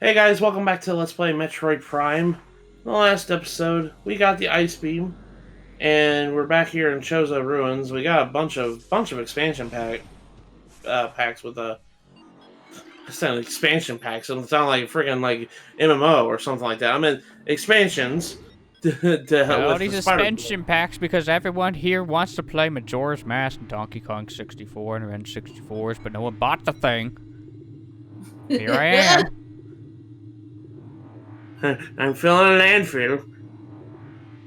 Hey guys, welcome back to Let's Play Metroid Prime. In the last episode, we got the Ice Beam, and we're back here in Chozo Ruins. We got a bunch of expansion packs with a expansion packs. It sound like freaking like MMO or something like that. I mean expansions No, with the these Spider. expansion packs because everyone here wants to play Majora's Mask and Donkey Kong 64 and N64s, but no one bought the thing. Here I am. I'm filling a landfill.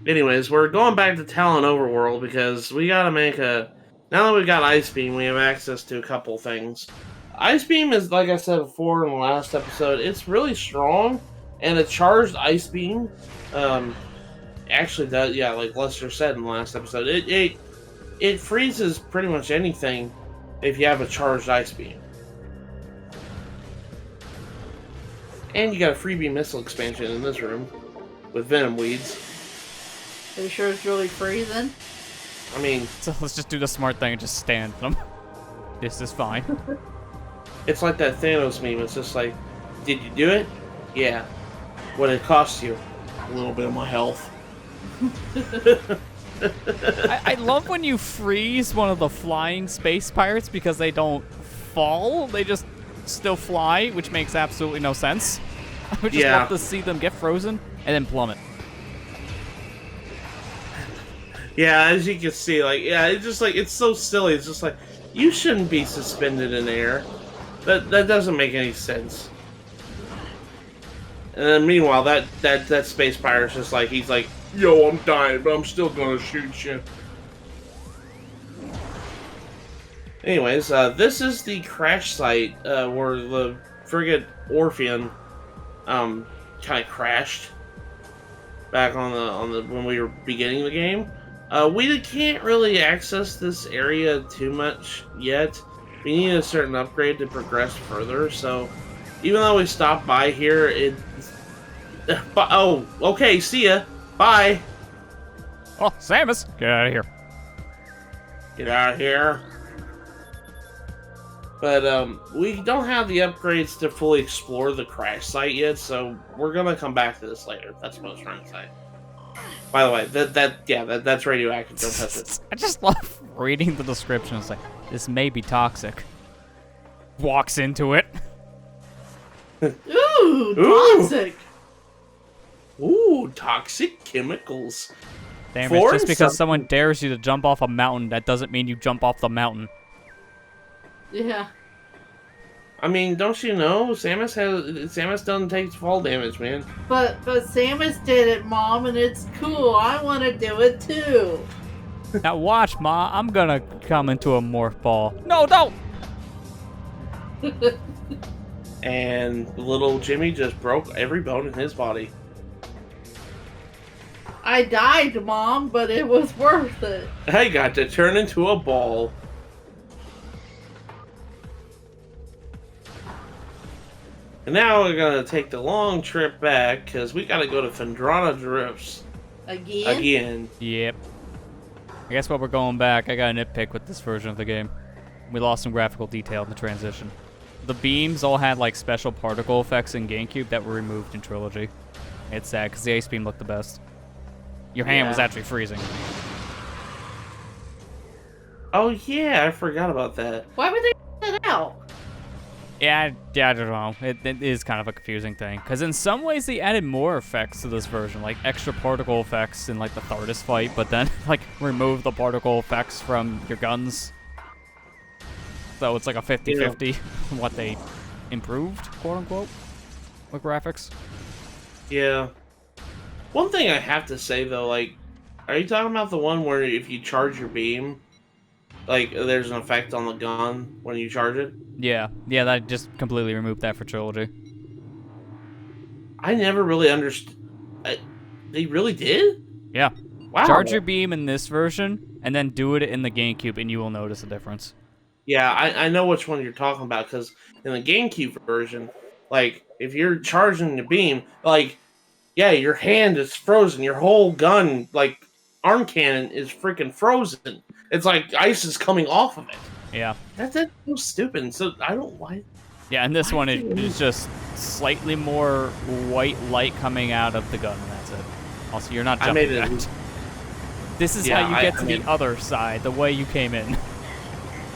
Anyways, we're going back to Talon Overworld because we gotta make a. Now that we've got Ice Beam, we have access to a couple things. Ice Beam is, like I said before in the last episode, it's really strong, and a charged Ice Beam, um, actually does, yeah, like Lester said in the last episode, it freezes pretty much anything if you have a charged Ice Beam. And you got a freebie missile expansion in this room with Venom Weeds. Are you sure it's really free then? I mean, So let's just do the smart thing and just stand them. This is fine. it's like that Thanos meme. It's just like, did you do it? Yeah. What did it cost you? A little bit of my health. I love when you freeze one of the flying space pirates because they don't fall. They just still fly, which makes absolutely no sense. I would just love to see them get frozen and then plummet. Yeah, as you can see, like, yeah, it's just like, it's so silly. It's just like, you shouldn't be suspended in air. That doesn't make any sense. And then meanwhile, that space pirate's just like, he's like, yo, I'm dying, but I'm still gonna shoot you. Anyways, this is the crash site where the frigate Orpheon kind of crashed back on the when we were beginning the game. We can't really access this area too much yet. We need a certain upgrade to progress further. So even though we stopped by here, it. Oh, okay. See ya. Bye. Oh, Samus, get out of here. Get out of here. But we don't have the upgrades to fully explore the crash site yet, so we're gonna come back to this later. That's what I was trying to say. By the way, that's radioactive. Don't touch it. I just love reading the description. It's like, this may be toxic. Walks into it. Ooh, toxic! Ooh, toxic chemicals. Damn it, just because someone dares you to jump off a mountain, that doesn't mean you jump off the mountain. Yeah. I mean, don't you know Samus doesn't take fall damage, man. But Samus did it, Mom, and it's cool. I want to do it too. Now watch, Ma. I'm gonna come into a morph ball. No, don't! And little Jimmy just broke every bone in his body. I died, Mom, but it was worth it. I got to turn into a ball. And now we're gonna take the long trip back because we gotta go to Phendrana Drifts again. Yep. I guess while we're going back, I got a nitpick with this version of the game. We lost some graphical detail in the transition. The beams all had like special particle effects in GameCube that were removed in Trilogy. It's sad because the Ice Beam looked the best. Your hand was actually freezing. Oh yeah, I forgot about that. Why would they put that out? Yeah, I don't know. It is kind of a confusing thing. Because in some ways they added more effects to this version, like extra particle effects in like the Thardus fight, but then like remove the particle effects from your guns. So it's like a 50-50 what they improved, quote unquote, with graphics. Yeah. One thing I have to say though, like, are you talking about the one where if you charge your beam, like there's an effect on the gun when you charge it? Yeah, that just completely removed that for Trilogy. I never really understood. They really did? Yeah. Wow. Charge your beam in this version, and then do it in the GameCube, and you will notice a difference. Yeah, I know which one you're talking about, because in the GameCube version, like, if you're charging the beam, like, yeah, your hand is frozen. Your whole gun, like, arm cannon is freaking frozen. It's like ice is coming off of it. Yeah. That's so stupid. So, I don't like... Yeah, and this one is just slightly more white light coming out of the gun, and that's it. Also, you're not jumping back. This is how you get to the other side, the way you came in.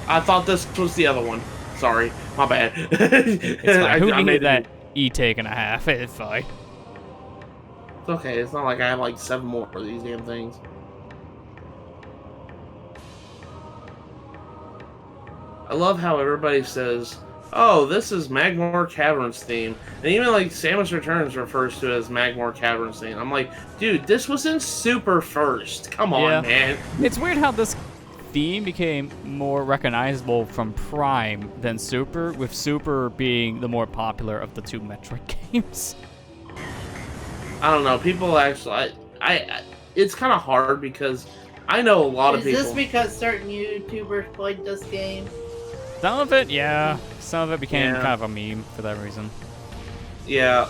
I thought this was the other one. Sorry, my bad. It's fine. Who needed that E-take and a half? It's fine. It's okay. It's not like I have like 7 more of these damn things. I love how everybody says, "Oh, this is Magmor Caverns theme," and even like Samus Returns refers to it as Magmor Caverns theme. I'm like, dude, this was in Super first. Come on, man. It's weird how this theme became more recognizable from Prime than Super, with Super being the more popular of the 2 Metroid games. I don't know. People actually, it's kind of hard because I know a lot of people. Is this because certain YouTubers played this game? Some of it, yeah. Some of it became kind of a meme for that reason. Yeah.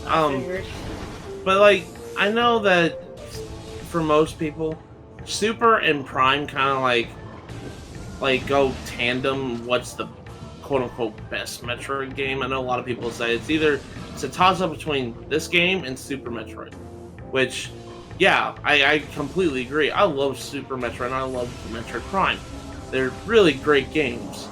But like, I know that for most people, Super and Prime kind of like go tandem. What's the quote-unquote best Metroid game? I know a lot of people say it's a toss-up between this game and Super Metroid, which, yeah, I completely agree. I love Super Metroid and I love Metroid Prime. They're really great games,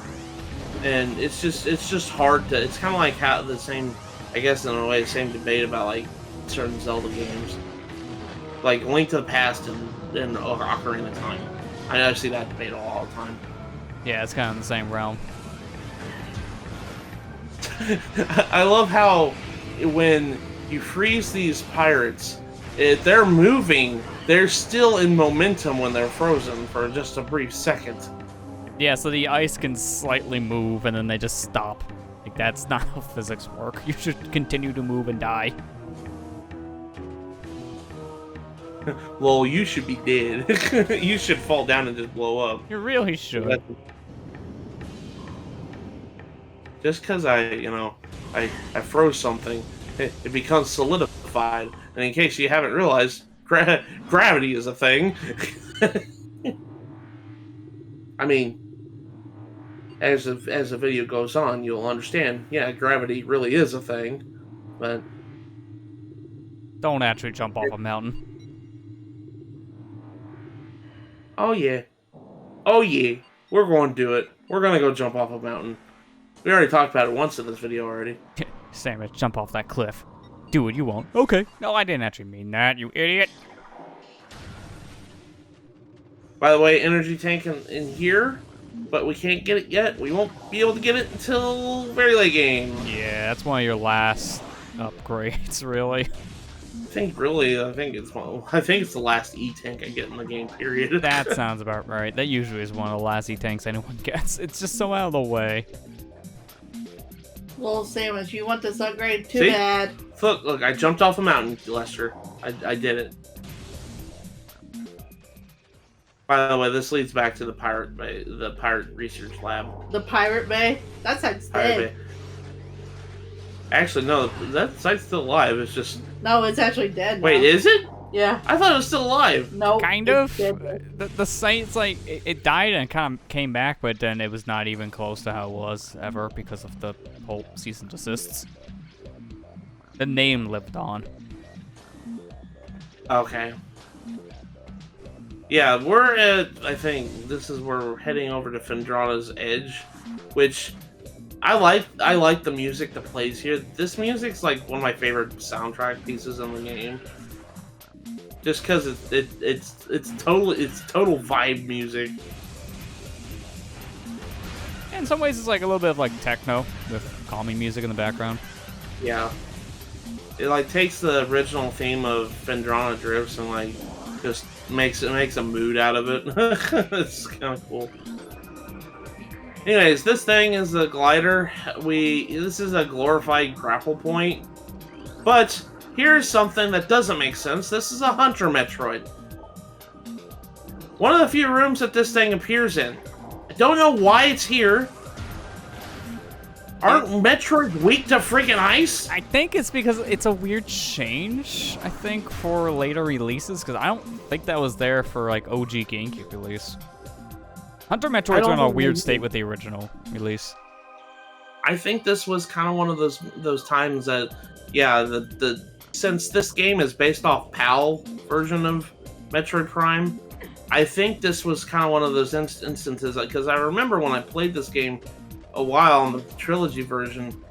and it's just hard to. It's kind of like how the same, I guess in a way, the same debate about like certain Zelda games, like Link to the Past and Ocarina of Time. I see that debate all the time. Yeah, it's kind of in the same realm. I love how when you freeze these pirates, if they're moving, they're still in momentum when they're frozen for just a brief second. Yeah, so the ice can slightly move and then they just stop. Like, that's not how physics work. You should continue to move and die. Well, you should be dead. You should fall down and just blow up. You really should. Just because I froze something, it becomes solidified. And in case you haven't realized, gravity is a thing. I mean, as the video goes on, you'll understand. Yeah, gravity really is a thing, but don't actually jump off a mountain. Oh yeah, we're going to do it. We're gonna go jump off a mountain. We already talked about it once in this video already. Samus, jump off that cliff. Do it, you won't. Okay. No, I didn't actually mean that, you idiot. By the way, energy tank in here, but we can't get it yet. We won't be able to get it until very late game. Yeah, that's one of your last upgrades, really. I think it's the last E-tank I get in the game, period. That sounds about right. That usually is one of the last E-tanks anyone gets. It's just so out of the way. Well, Samus, you want this upgrade too See? bad. Look, I jumped off a mountain, Lester. I did it. By the way, this leads back to the pirate bay, the pirate research lab. The Pirate Bay? That sounds dead. Actually, no, that site's still alive. It's just... No, it's actually dead now. Wait, is it? Yeah. I thought it was still alive. No. Kind of. The site's like, it died and kind of came back, but then it was not even close to how it was ever because of the whole cease and desists. The name lived on. Okay. Yeah, we're at, I think, this is where we're heading over to Phendrana's Edge, which I like the music that plays here. This music's like one of my favorite soundtrack pieces in the game. Just because it's total vibe music. In some ways, it's like a little bit of like techno with calming music in the background. Yeah, it like takes the original theme of Phendrana Drifts and like just makes a mood out of it. It's kind of cool. Anyways, this thing is a glider. This is a glorified grapple point, but here's something that doesn't make sense. This is a Hunter Metroid. One of the few rooms that this thing appears in. I don't know why it's here. Aren't Metroid weak to freaking ice? I think it's because it's a weird change, I think, for later releases, because I don't think that was there for, like, OG GameCube release. Hunter Metroid's in a weird state with the original release. I think this was kind of one of those times that, yeah, the since this game is based off PAL version of Metroid Prime, I think this was kind of one of those instances, because I remember when I played this game a while on the trilogy version,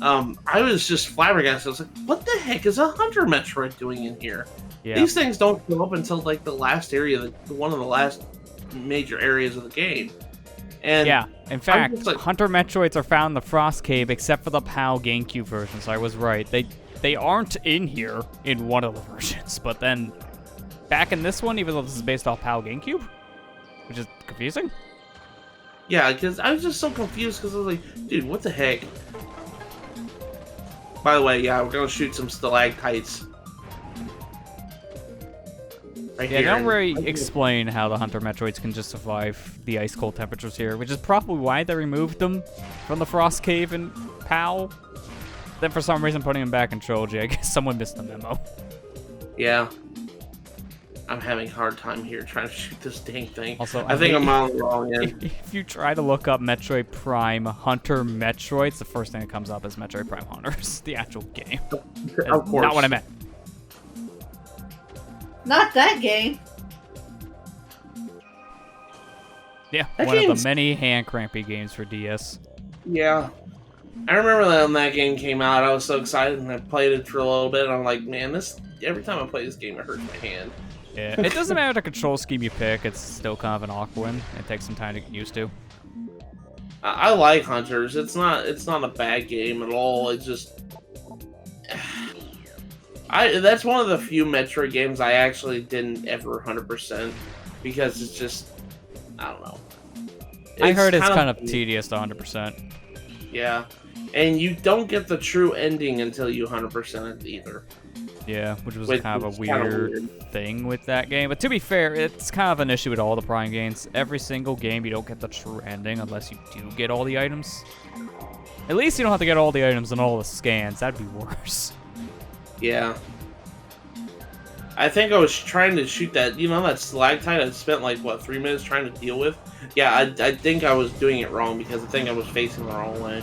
I was just flabbergasted. I was like, what the heck is a Hunter Metroid doing in here? Yeah. These things don't show up until like the last area, one of the last major areas of the game. And yeah, in fact, Hunter Metroids are found in the Frost Cave except for the PAL GameCube version, so I was right. They aren't in here in one of the versions, but then back in this one, even though this is based off PAL GameCube, which is confusing. Yeah, because I was just so confused because I was like, dude, what the heck? By the way, yeah, we're going to shoot some stalactites. Right Yeah, here. they don't really explain how the Hunter Metroids can just survive the ice-cold temperatures here, which is probably why they removed them from the Frost Cave in PAL. Then for some reason putting them back in Trilogy. I guess someone missed the memo. Yeah. I'm having a hard time here trying to shoot this dang thing. Also, I think I'm on the wrong end. If you try to look up Metroid Prime Hunter Metroids, the first thing that comes up is Metroid Prime Hunters, the actual game. Of course. Not what I meant. Not that game. Yeah, That one of game's- the many hand-crampy games for DS. Yeah. I remember that when that game came out, I was so excited, and I played it for a little bit, and I'm like, man, every time I play this game, it hurts my hand. Yeah, it doesn't matter the control scheme you pick, it's still kind of an awkward one. It takes some time to get used to. I like Hunters. It's not a bad game at all. It's just that's one of the few Metroid games I actually didn't ever 100% because it's just I don't know. I heard it's kind of tedious to 100%. Yeah. And you don't get the true ending until you 100% it either. Yeah, which was Which kind of a is kinda weird thing with that game. But to be fair, it's kind of an issue with all the Prime games. Every single game, you don't get the true ending unless you do get all the items. At least you don't have to get all the items and all the scans. That'd be worse. Yeah. I think I was trying to shoot that, that stalactite I spent like, 3 minutes trying to deal with? Yeah, I think I was doing it wrong because I think I was facing the wrong way.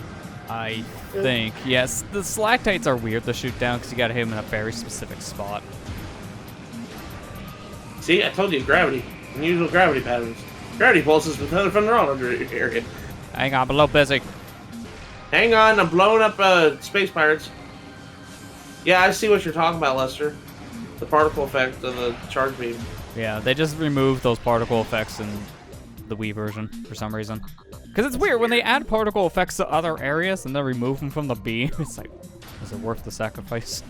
I think, yes. The stalactites are weird to shoot down because you gotta hit them in a very specific spot. See, I told you, gravity. Unusual gravity patterns. Gravity pulses within the Phendrana area. Hang on, I'm a little busy. Hang on, I'm blowing up space pirates. Yeah, I see what you're talking about, Lester. The particle effect of the charge beam. Yeah, they just removed those particle effects in the Wii version for some reason. Because it's weird, when they add particle effects to other areas and then remove them from the beam, it's like, is it worth the sacrifice?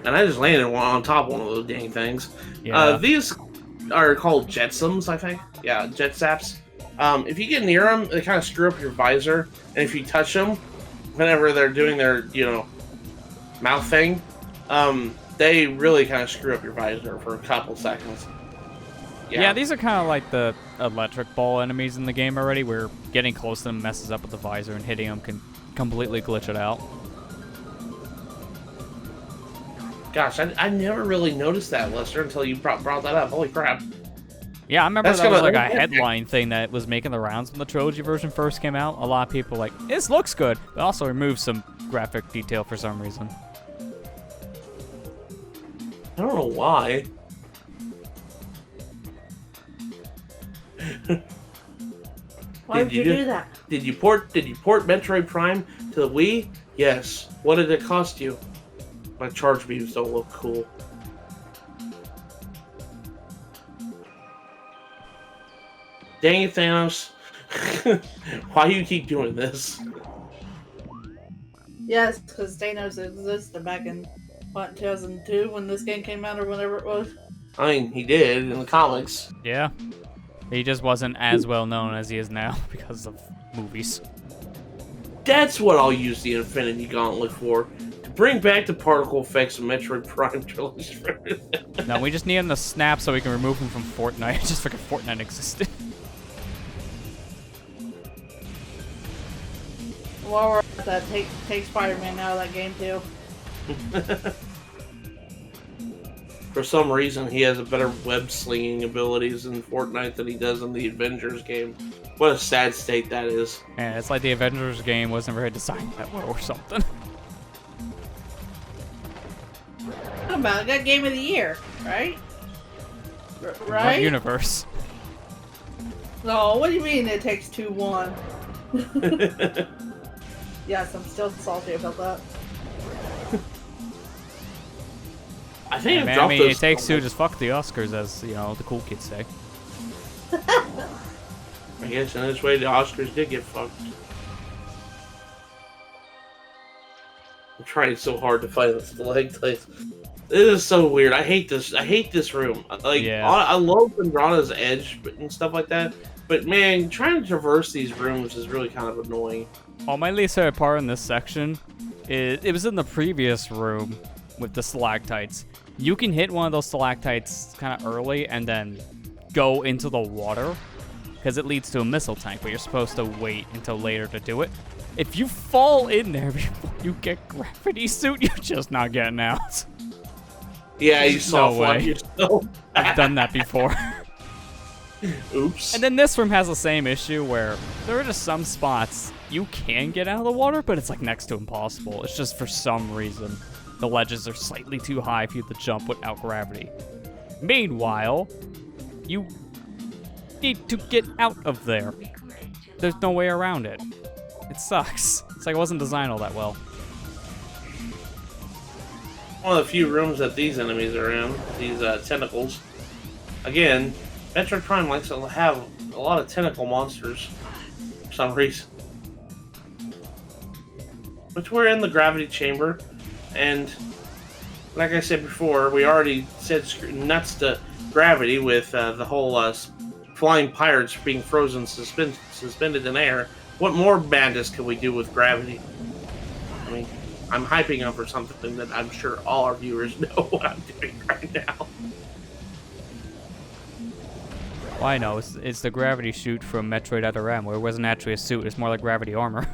And I just landed on top of one of those dang things. Yeah. These are called jetsams, I think. Yeah, jet saps. If you get near them, they kind of screw up your visor. And if you touch them, whenever they're doing their, mouth thing, they really kind of screw up your visor for a couple seconds. Yeah, these are kind of like the electric ball enemies in the game already, where getting close to them messes up with the visor and hitting them can completely glitch it out. Gosh, I never really noticed that, Lester, until you brought that up. Holy crap. Yeah, I remember That's that was gonna- like a headline thing that was making the rounds when the trilogy version first came out. A lot of people were like, this looks good, but also removed some graphic detail for some reason. I don't know why. Why would you do that? Did you port Metroid Prime to the Wii? Yes. What did it cost you? My charge beams don't look cool. Dang it, Thanos. Why you keep doing this? Yes, because Thanos existed back in, 2002 when this game came out or whenever it was? I mean, he did in the comics. Yeah. He just wasn't as well known as he is now because of movies. That's what I'll use the Infinity Gauntlet for. To bring back the particle effects of Metroid Prime trilogy. No, we just need him to snap so we can remove him from Fortnite. Just forget Fortnite existed. While we're at that, take Spider-Man out of that game too. For some reason, he has a better web slinging abilities in Fortnite than he does in the Avengers game. What a sad state that is. And it's like the Avengers game was never designed that well or something. How about it? Got Game of the Year, right? What Right? universe? No, what do you mean It Takes Two won? Yes, I'm still salty about that. I think I've Man, I dropped mean, those. It Takes Two just fuck the Oscars, as you know, the cool kids say. I guess in this way the Oscars did get fucked. I'm trying so hard to find this stalactites. This is so weird. I hate this. I hate this room. Like, Yeah. I love Phendrana's edge and stuff like that. But man, trying to traverse these rooms is really kind of annoying. Oh, my least favorite part in this section is it was in the previous room with the stalactites. You can hit one of those stalactites kind of early and then go into the water because it leads to a missile tank, but you're supposed to wait until later to do it. If you fall in there before you get gravity suit, you're just not getting out. Yeah, you saw No one way. yourself. I've done that before. Oops. And then this room has the same issue where there are just some spots you can get out of the water, but it's like next to impossible. It's just for some reason the ledges are slightly too high for you to jump without gravity. Meanwhile, you need to get out of there. There's no way around it. It sucks. It's like it wasn't designed all that well. One of the few rooms that these enemies are in, these tentacles. Again, Metroid Prime likes to have a lot of tentacle monsters for some reason. But we're in the gravity chamber, and like I said before, we already said nuts to gravity with the whole flying pirates being frozen, suspended in air. What more madness can we do with gravity? I mean, I'm hyping up for something that I'm sure all our viewers know what I'm doing right now. Well, I know, it's the gravity suit from Metroid Other M, where it wasn't actually a suit, it's more like gravity armor.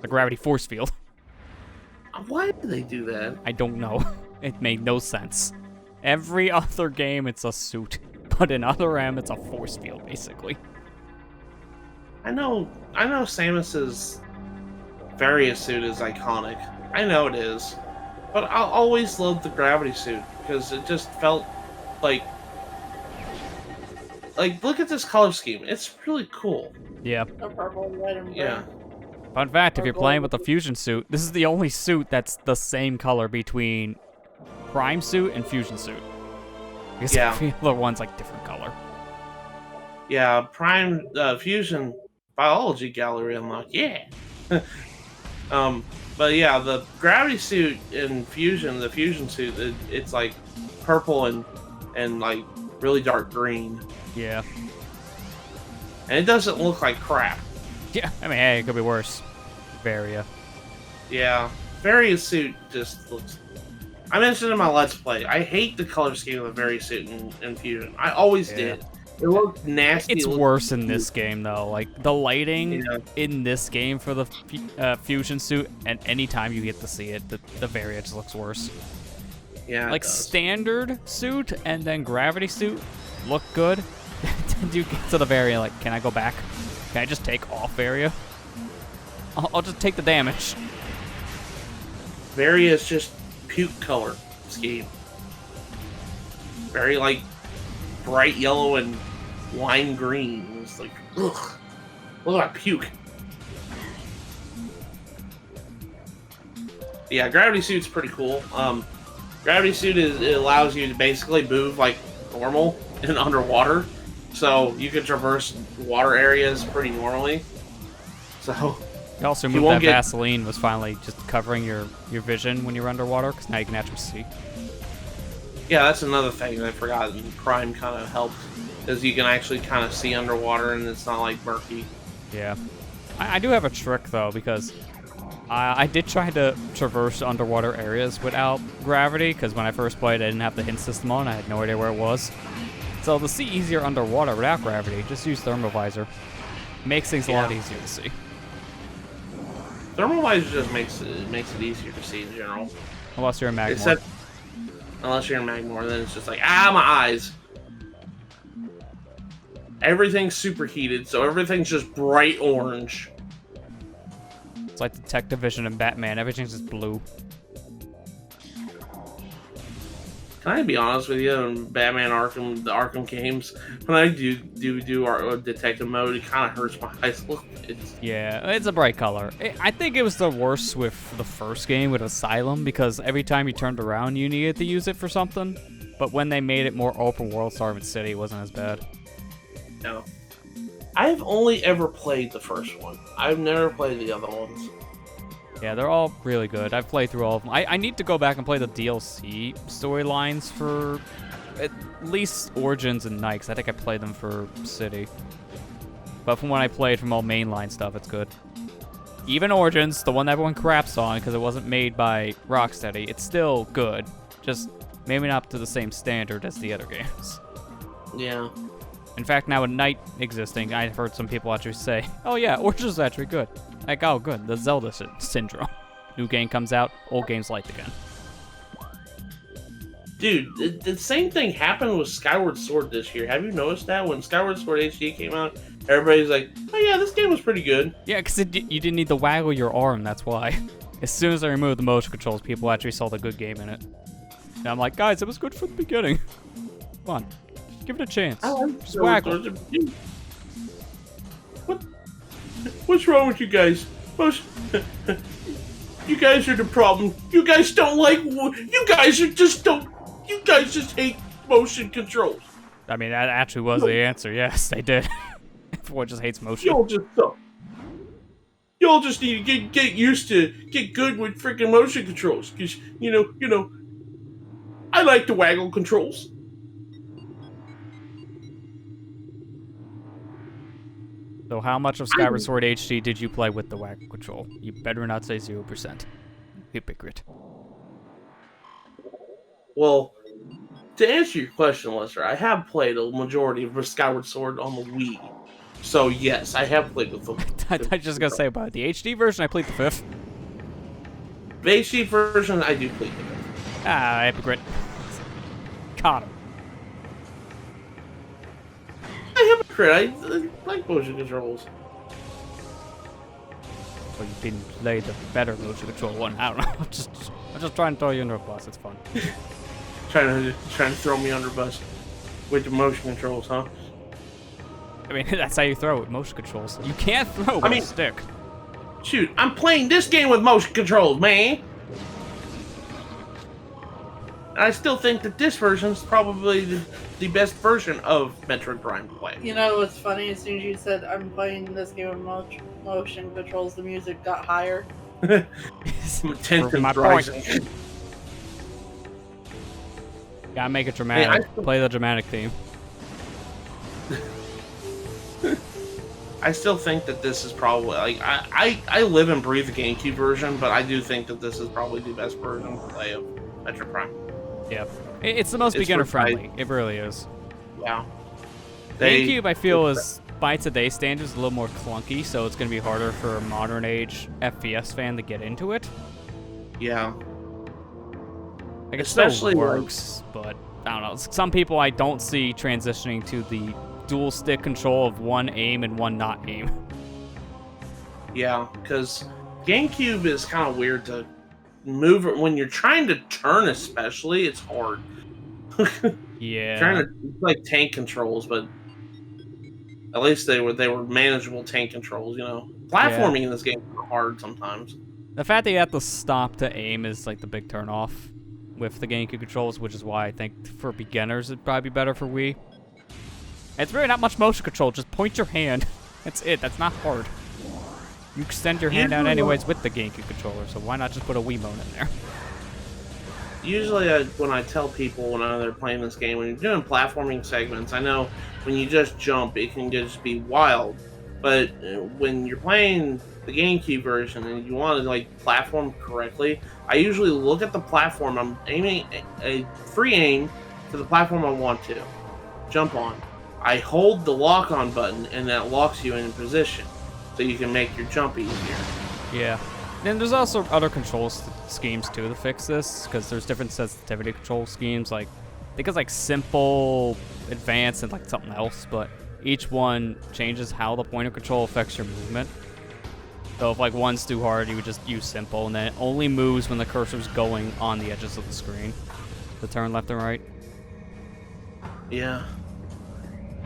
The gravity force field. Why do they do that? I don't know. It made no sense. Every other game, it's a suit. But in Other M, it's a force field, basically. I know Samus's various suit is iconic. I know it is. But I'll always love the gravity suit, because it just felt like look at this color scheme. It's really cool. Yeah. The purple, red, and Yeah. Fun fact, if you're playing with the fusion suit, this is the only suit that's the same color between Prime suit and fusion suit. Because Yeah. every other one's like different color. Yeah, Prime Fusion Biology Gallery unlock. Yeah. But yeah, the gravity suit in Fusion, the fusion suit, it's like purple and like really dark green. Yeah. And it doesn't look like crap. Yeah, I mean, hey, it could be worse. Varia. Yeah, Various suit just looks... I mentioned in my Let's Play, I hate the color scheme of the Various suit in Fusion. I always did. It looked nasty. It's worse in this game, though. Like, the lighting Yeah. in this game for the fusion suit, and anytime you get to see it, the Varia just looks worse. Yeah, it Like, does. standard suit and then gravity suit look good. Then you get to the Varia, like, can I go back? Can I just take off Varia? I'll just take the damage. Various just puke color scheme. Very, like, bright yellow and lime green. It's like, ugh. Look at that puke. Yeah, gravity suit's pretty cool. Gravity suit it allows you to basically move like normal and underwater, so you can traverse water areas pretty normally. So You also You moved won't that get- Vaseline was finally just covering your vision when you're underwater, because now you can actually see. yeah, that's another thing that I forgot. And Prime kind of helped, because you can actually kind of see underwater and it's not like murky. Yeah. I do have a trick, though, because I did try to traverse underwater areas without gravity, because when I first played, I didn't have the hint system on. I had no idea where it was. So to see easier underwater without gravity, just use thermovisor. Makes things a lot Yeah. easier to see. Thermal visor just makes it easier to see in general. Unless you're in Magmar. Except unless you're in Magmar, then it's just like, ah, my eyes. everything's superheated, so everything's just bright orange. It's like Detective Vision and Batman. Everything's just blue. Can I be honest with you? In Batman Arkham, the Arkham games, when I do our detective mode, it kind of hurts my eyes a little bit. Yeah, it's a bright color. I think it was the worst with the first game with Asylum because every time you turned around, you needed to use it for something. But when they made it more open world, Arkham City, it wasn't as bad. No. I've only ever played the first one. I've never played the other ones. Yeah, they're all really good. I've played through all of them. I need to go back and play the DLC storylines for at least Origins and Night, 'cause I think I played them for City. But from what I played from all mainline stuff, it's good. Even Origins, the one that everyone craps on because it wasn't made by Rocksteady, it's still good. Just maybe not to the same standard as the other games. Yeah. In fact, now with Night existing, I've heard some people actually say, oh yeah, Origins is actually good. Like, oh good, the Zelda syndrome. New game comes out, old game's liked again. Dude, the same thing happened with Skyward Sword this year. Have you noticed that? When Skyward Sword HD came out, everybody's like, oh yeah, this game was pretty good. Yeah, because you didn't need to waggle your arm, that's why. As soon as I removed the motion controls, people actually saw the good game in it. And I'm like, guys, it was good from the beginning. Come on, give it a chance. Just waggle. What's wrong with you guys? You guys are the problem. You guys don't like. You guys just hate motion controls. I mean, that actually was the answer. Yes, they did. Everyone just hates motion. Y'all just suck. Y'all just need to get good with freaking motion controls. Cause you know, I like the waggle controls. So how much of Skyward Sword HD did you play with the waggle control? You better not say 0%. Hypocrite. Well, to answer your question, Lester, I have played a majority of Skyward Sword on the Wii. So yes, I have played with the. I was just gonna say about the HD version. I played the 5th. The HD version, I do play the 5th. Ah, hypocrite. Caught him. I hypocrite. I like motion controls. Well, you didn't play the better motion control one. I don't know. I'm just trying to throw you under a bus. It's fun. trying to throw me under a bus with the motion controls, huh? I mean, that's how you throw with motion controls. You can't throw with a stick. Shoot, I'm playing this game with motion controls, man. I still think that this version is probably the best version of Metroid Prime to play. You know what's funny? As soon as you said I'm playing this game with motion controls, the music got higher. Tension's rising. Gotta make it dramatic. Hey, Play the dramatic theme. I still think that this is probably like I live and breathe the GameCube version, but I do think that this is probably the best version to play of Metroid Prime. Yeah, it's the most beginner friendly. It really is. Yeah. GameCube, I feel, is by today's standards a little more clunky, so it's gonna be harder for a modern age FPS fan to get into it. Yeah. Like, it still works, but I don't know. Some people I don't see transitioning to the dual stick control of one aim and one not aim. Yeah, because GameCube is kind of weird to move it when you're trying to turn, especially. It's hard. Yeah. It's like tank controls, but at least they were manageable tank controls. You know, platforming in this game is hard sometimes. The fact that you have to stop to aim is like the big turnoff with the GameCube controls, which is why I think for beginners it'd probably be better for Wii. It's really not much motion control. Just point your hand. That's it. That's not hard. You extend your hand out anyways with the GameCube controller, so why not just put a Wiimote in there? Usually, when I tell people when they're playing this game, when you're doing platforming segments, I know when you just jump, it can just be wild. But when you're playing the GameCube version and you want to like platform correctly, I usually look at the platform. I'm aiming a free aim to the platform I want to jump on. I hold the lock-on button, and that locks you in position, so you can make your jump easier. Yeah. And there's also other control schemes, too, to fix this, because there's different sensitivity control schemes. Like, I think it's, like, simple, advanced, and, like, something else. But each one changes how the point of control affects your movement. So if like one's too hard, you would just use simple, and then it only moves when the cursor's going on the edges of the screen. To turn left and right. Yeah.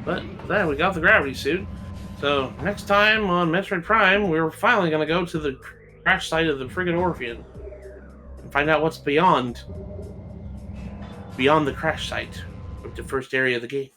But then we got the gravity suit. So next time on Metroid Prime, we're finally gonna go to the crash site of the friggin' Orpheum and find out what's beyond the crash site, the first area of the game.